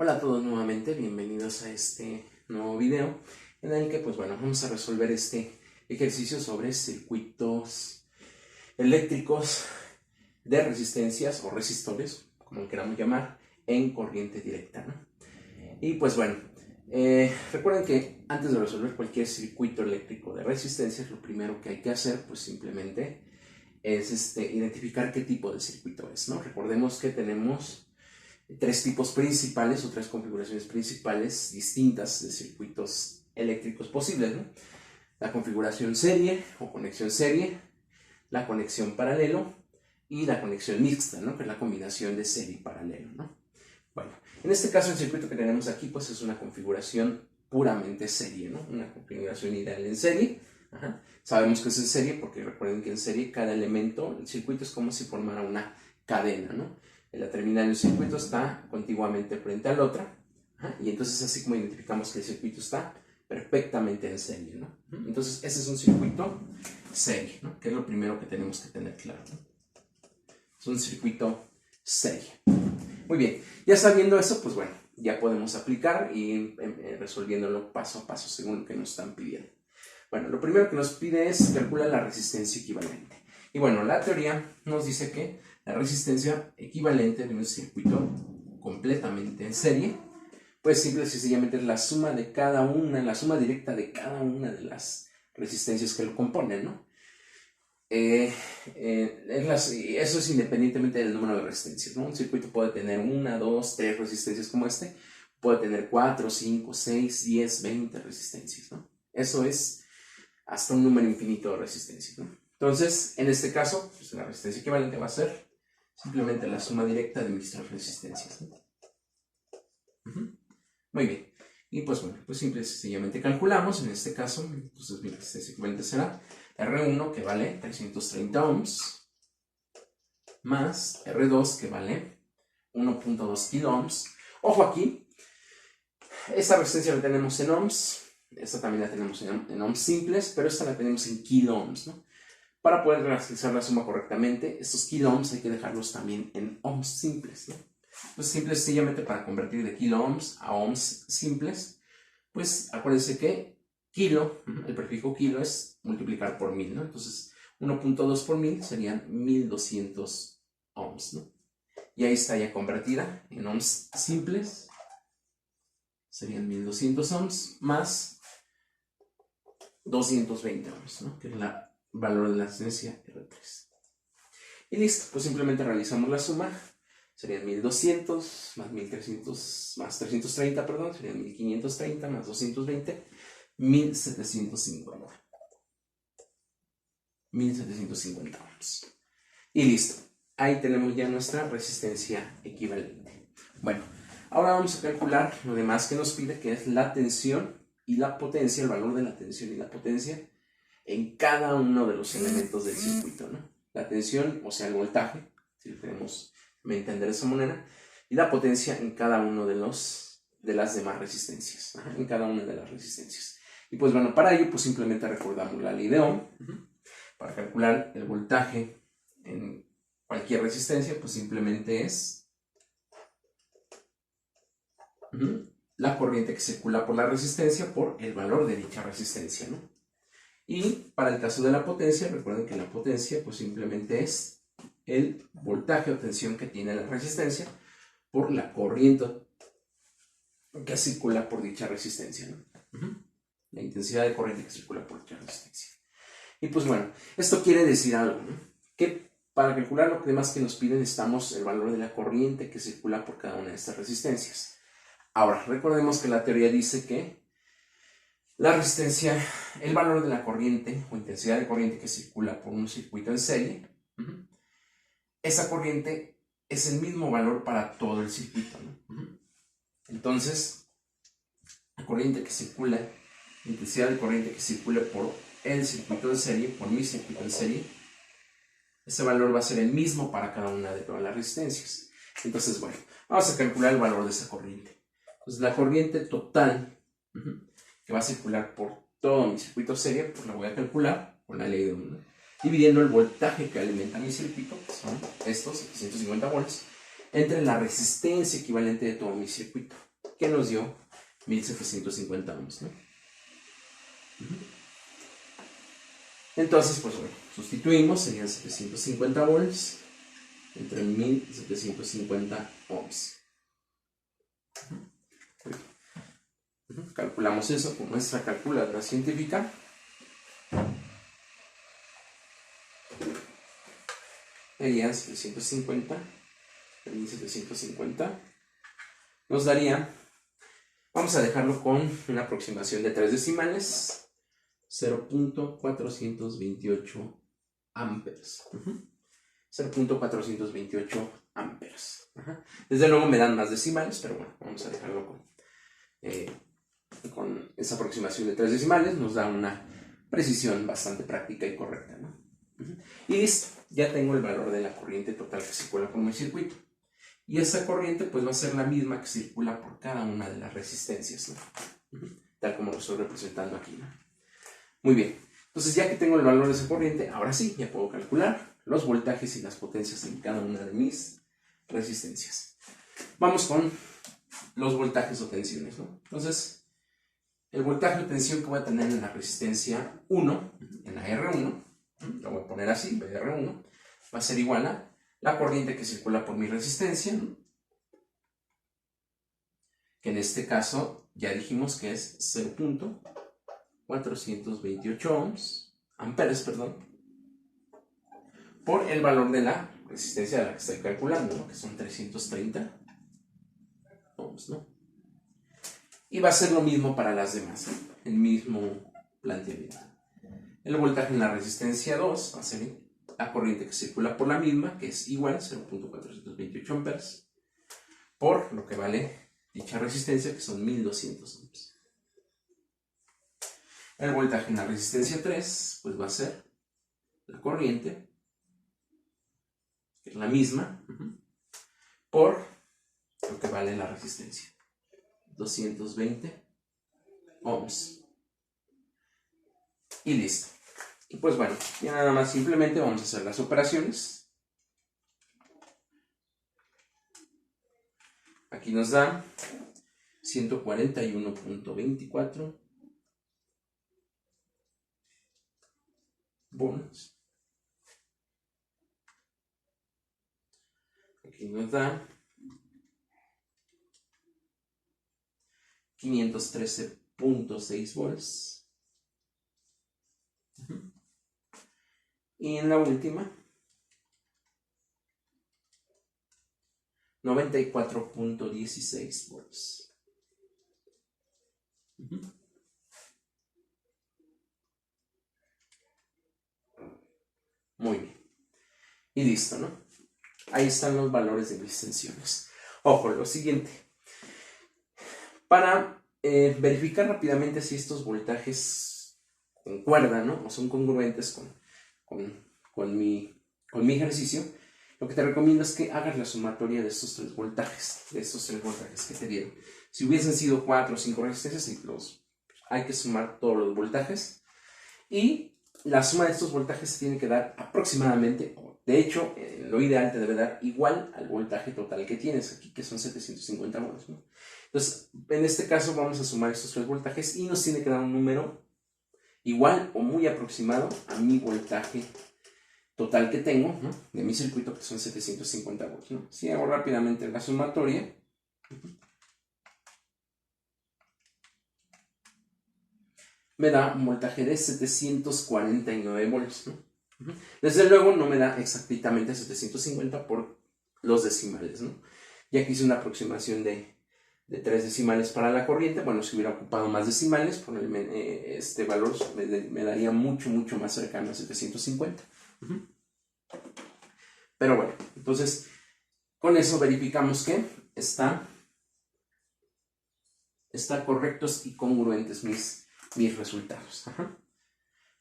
Hola a todos nuevamente, bienvenidos a este nuevo video en el que vamos a resolver este ejercicio sobre circuitos eléctricos de resistencias o resistores, como lo queramos llamar, en corriente directa, ¿no? Y recuerden que antes de resolver cualquier circuito eléctrico de resistencias, lo primero que hay que hacer simplemente es identificar qué tipo de circuito es, ¿no? Recordemos que tenemos tres tipos principales o tres configuraciones principales distintas de circuitos eléctricos posibles, ¿no? La configuración serie o conexión serie, la conexión paralelo y la conexión mixta, ¿no? Que es la combinación de serie y paralelo, ¿no? Bueno, en este caso el circuito que tenemos aquí es una configuración puramente serie, ¿no? Una configuración ideal en serie. Ajá. Sabemos que es en serie porque recuerden que en serie cada elemento, el circuito es como si formara una cadena, ¿no? La terminal del circuito está contiguamente frente a la otra, y entonces así como identificamos que el circuito está perfectamente en serie, ¿no? Entonces ese es un circuito serie, ¿no? Que es lo primero que tenemos que tener claro, ¿no? Es un circuito serie. Muy bien, ya sabiendo eso, ya podemos aplicar y ir resolviéndolo paso a paso según lo que nos están pidiendo. Bueno, lo primero que nos pide es calcular la resistencia equivalente. Y bueno, la teoría nos dice que la resistencia equivalente de un circuito completamente en serie, pues simple y sencillamente es la suma de cada una, la suma directa de cada una de las resistencias que lo componen, ¿no? Eso es independientemente del número de resistencias, ¿no? Un circuito puede tener 1, 2, 3 resistencias como este, puede tener 4, 5, 6, 10, 20 resistencias, ¿no? Eso es hasta un número infinito de resistencias, ¿no? Entonces, en este caso, la resistencia equivalente va a ser simplemente la suma directa de mis tres resistencias, ¿no? Muy bien. Y simple y sencillamente calculamos. En este caso, entonces mi resistencia equivalente será R1, que vale 330 ohms, más R2, que vale 1.2 kilo ohms. Ojo aquí, esta resistencia la tenemos en ohms, esta también la tenemos en ohms simples, pero esta la tenemos en kilo ohms, ¿no? Para poder realizar la suma correctamente, estos kilo ohms hay que dejarlos también en ohms simples, ¿no? Pues simple y sencillamente para convertir de kilo ohms a ohms simples, pues acuérdense que kilo, el prefijo kilo es multiplicar por 1000, ¿no? Entonces 1.2 por 1000 serían 1200 ohms, ¿no? Y ahí está ya convertida en ohms simples, serían 1200 ohms más 220 ohms, ¿no? Que es el valor de la resistencia R3. Y listo, pues simplemente realizamos la suma. Serían 1200 más 1300 más 330, perdón, serían 1530 más 220, 1750. 1750 ohms. Y listo. Ahí tenemos ya nuestra resistencia equivalente. Bueno, ahora vamos a calcular lo demás que nos pide, que es la tensión y la potencia, el valor de la tensión y la potencia en cada uno de los elementos del circuito, ¿no? La tensión, o sea, el voltaje, si lo queremos entender de esa manera, y la potencia en cada uno de las demás resistencias, en cada una de las resistencias. Y para ello, simplemente recordamos la ley de Ohm. Para calcular el voltaje en cualquier resistencia, simplemente es la corriente que circula por la resistencia por el valor de dicha resistencia, ¿no? Y para el caso de la potencia, recuerden que la potencia simplemente es el voltaje o tensión que tiene la resistencia por la corriente que circula por dicha resistencia, ¿no? La intensidad de corriente que circula por dicha resistencia. Y esto quiere decir algo, ¿no? Que para calcular lo demás que nos piden necesitamos el valor de la corriente que circula por cada una de estas resistencias. Ahora, recordemos que la teoría dice que la resistencia, el valor de la corriente o intensidad de corriente que circula por un circuito en serie, esa corriente es el mismo valor para todo el circuito, ¿no? Entonces, la corriente que circula, la intensidad de corriente que circula por el circuito en serie, por mi circuito en serie, ese valor va a ser el mismo para cada una de todas las resistencias. Entonces, vamos a calcular el valor de esa corriente. Entonces, la corriente total que va a circular por todo mi circuito serie, pues la voy a calcular con la ley de Ohm, ¿no? Dividiendo el voltaje que alimenta mi circuito, que son estos 750 volts, entre la resistencia equivalente de todo mi circuito. que nos dio 1750 ohms, ¿no? Entonces, pues bueno, sustituimos, serían 750 volts entre 1750 ohms. Calculamos eso con nuestra calculadora científica. Serían 750, 1750. Nos daría, vamos a dejarlo con una aproximación de 3 decimales, 0.428 amperes. 0.428 amperes. Desde luego me dan más decimales, pero bueno, vamos a dejarlo con esa aproximación de 3 decimales. Nos da una precisión bastante práctica y correcta, ¿no? Y listo, ya tengo el valor de la corriente total que circula por mi circuito. Y esa corriente pues va a ser la misma que circula por cada una de las resistencias, ¿no? Tal como lo estoy representando aquí, ¿no? Muy bien, entonces ya que tengo el valor de esa corriente, ahora sí, ya puedo calcular los voltajes y las potencias en cada una de mis resistencias. Vamos con los voltajes o tensiones, ¿no? Entonces, el voltaje o tensión que voy a tener en la resistencia 1, en la R1, lo voy a poner así, VR1, va a ser igual a la corriente que circula por mi resistencia, ¿no? Que en este caso ya dijimos que es 0.428 amperes, por el valor de la resistencia a la que estoy calculando, ¿no? Que son 330 ohms, ¿no? Y va a ser lo mismo para las demás, ¿no? El mismo planteamiento. El voltaje en la resistencia 2 va a ser la corriente que circula por la misma, que es igual, 0.428 amperes, por lo que vale dicha resistencia, que son 1200 ohms. El voltaje en la resistencia 3, pues va a ser la corriente, que es la misma, por lo que vale la resistencia, 220 ohms. Y listo. Y pues bueno, ya nada más simplemente vamos a hacer las operaciones. Aquí nos da 141.24 volts. Aquí nos da 513.6 volts. Y en la última, 94.16 volts. Muy bien. Y listo, ¿no? Ahí están los valores de mis tensiones. Ojo, lo siguiente. Para verificar rápidamente si estos voltajes concuerdan, ¿no? O son congruentes con mi ejercicio, lo que te recomiendo es que hagas la sumatoria de estos tres voltajes que te dieron. Si hubiesen sido 4 o 5 resistencias, hay que sumar todos los voltajes. Y la suma de estos voltajes se tiene que dar aproximadamente, de hecho, lo ideal te debe dar igual al voltaje total que tienes aquí, que son 750 volts, ¿no? Entonces, en este caso vamos a sumar estos tres voltajes y nos tiene que dar un número igual o muy aproximado a mi voltaje total que tengo, ¿no? De mi circuito, que son 750 volts, ¿no? Si hago rápidamente la sumatoria, me da un voltaje de 749 volts, ¿no? Desde luego no me da exactamente 750 por los decimales, ¿no? Ya que hice una aproximación de 3 decimales para la corriente. Bueno, si hubiera ocupado más decimales, este valor me daría mucho más cercano a 750. Pero bueno, entonces con eso verificamos que están correctos y congruentes mis resultados.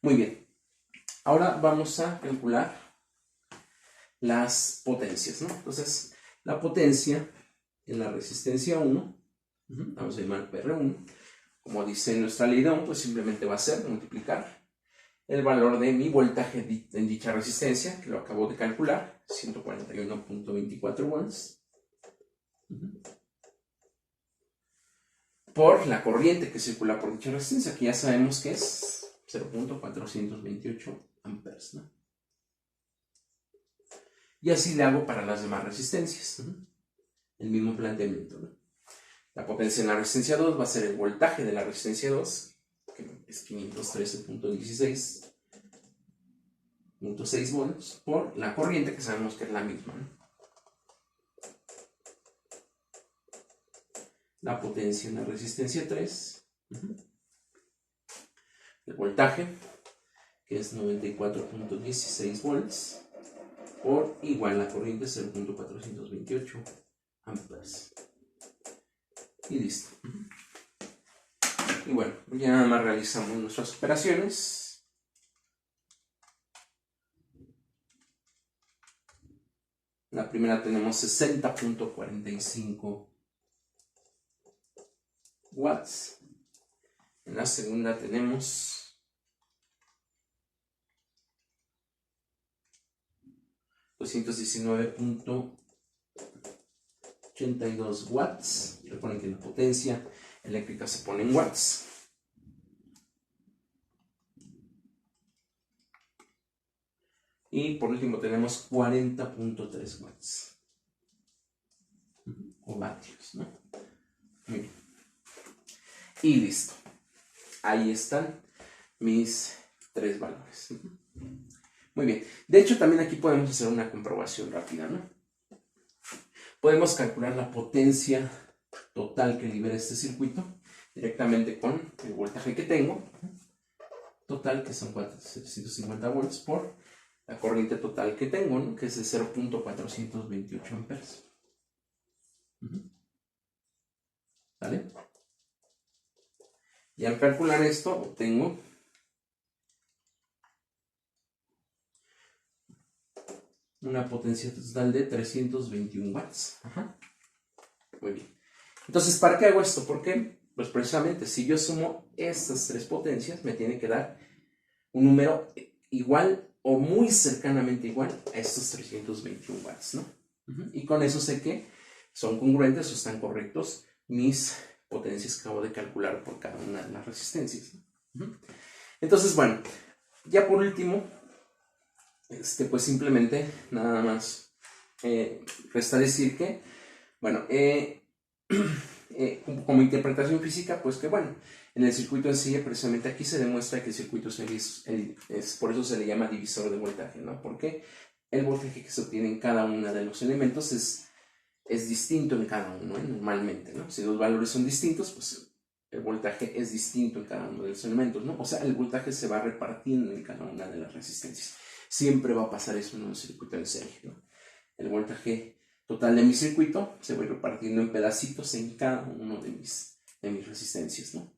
Muy bien. Ahora vamos a calcular las potencias, ¿no? Entonces, la potencia en la resistencia 1, vamos a llamar PR1, como dice nuestra ley de Ohm, pues simplemente va a ser multiplicar el valor de mi voltaje en dicha resistencia, que lo acabo de calcular, 141.24 volts, por la corriente que circula por dicha resistencia, que ya sabemos que es 0.428 amperes, ¿no? Y así le hago para las demás resistencias, ¿no? El mismo planteamiento, ¿no? La potencia en la resistencia 2 va a ser el voltaje de la resistencia 2, que es 513.16 volts, por la corriente, que sabemos que es la misma, ¿no? La potencia en la resistencia 3, el voltaje, que es 94.16 volts, por igual la corriente 0.428 amperes. Y listo. Y bueno, ya nada más realizamos nuestras operaciones. La primera tenemos 60.45 watts. En la segunda tenemos 219.82 watts. Recuerden que la potencia eléctrica se pone en watts. Y por último tenemos 40.3 watts. O vatios, ¿no? Muy bien. Y listo. Ahí están mis tres valores. Muy bien. De hecho, también aquí podemos hacer una comprobación rápida, ¿no? Podemos calcular la potencia total que libera este circuito directamente con el voltaje que tengo. Total, que son 750 volts, por la corriente total que tengo, ¿no? Que es de 0.428 amperes. ¿Vale? Y al calcular esto, obtengo una potencia total de 321 watts. Muy bien. Entonces, ¿para qué hago esto? Porque, pues precisamente, si yo sumo estas tres potencias, me tiene que dar un número igual o muy cercanamente igual a estos 321 watts, ¿no? Y con eso sé que son congruentes o están correctos mis potencias que acabo de calcular por cada una de las resistencias, ¿no? Entonces, bueno, ya por último, pues simplemente nada más resta decir que, bueno, como interpretación física, pues que bueno, en el circuito en sí, precisamente aquí se demuestra que el circuito es por eso se le llama divisor de voltaje, ¿no? Porque el voltaje que se obtiene en cada uno de los elementos es distinto en cada uno, ¿eh? Normalmente, ¿no? Si los valores son distintos, pues el voltaje es distinto en cada uno de los elementos, ¿no? O sea, el voltaje se va repartiendo en cada una de las resistencias. Siempre va a pasar eso en un circuito en serie, ¿no? El voltaje total de mi circuito se va repartiendo en pedacitos en cada uno de mis resistencias, ¿no?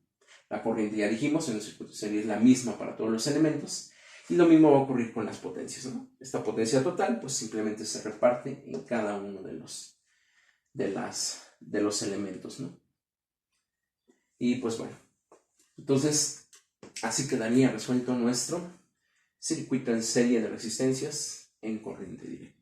La corriente, ya dijimos, en el circuito en serie es la misma para todos los elementos, y lo mismo va a ocurrir con las potencias, ¿no? Esta potencia total, pues simplemente se reparte en cada uno de los elementos, ¿no? Y pues bueno, entonces así quedaría resuelto nuestro circuito en serie de resistencias en corriente directa.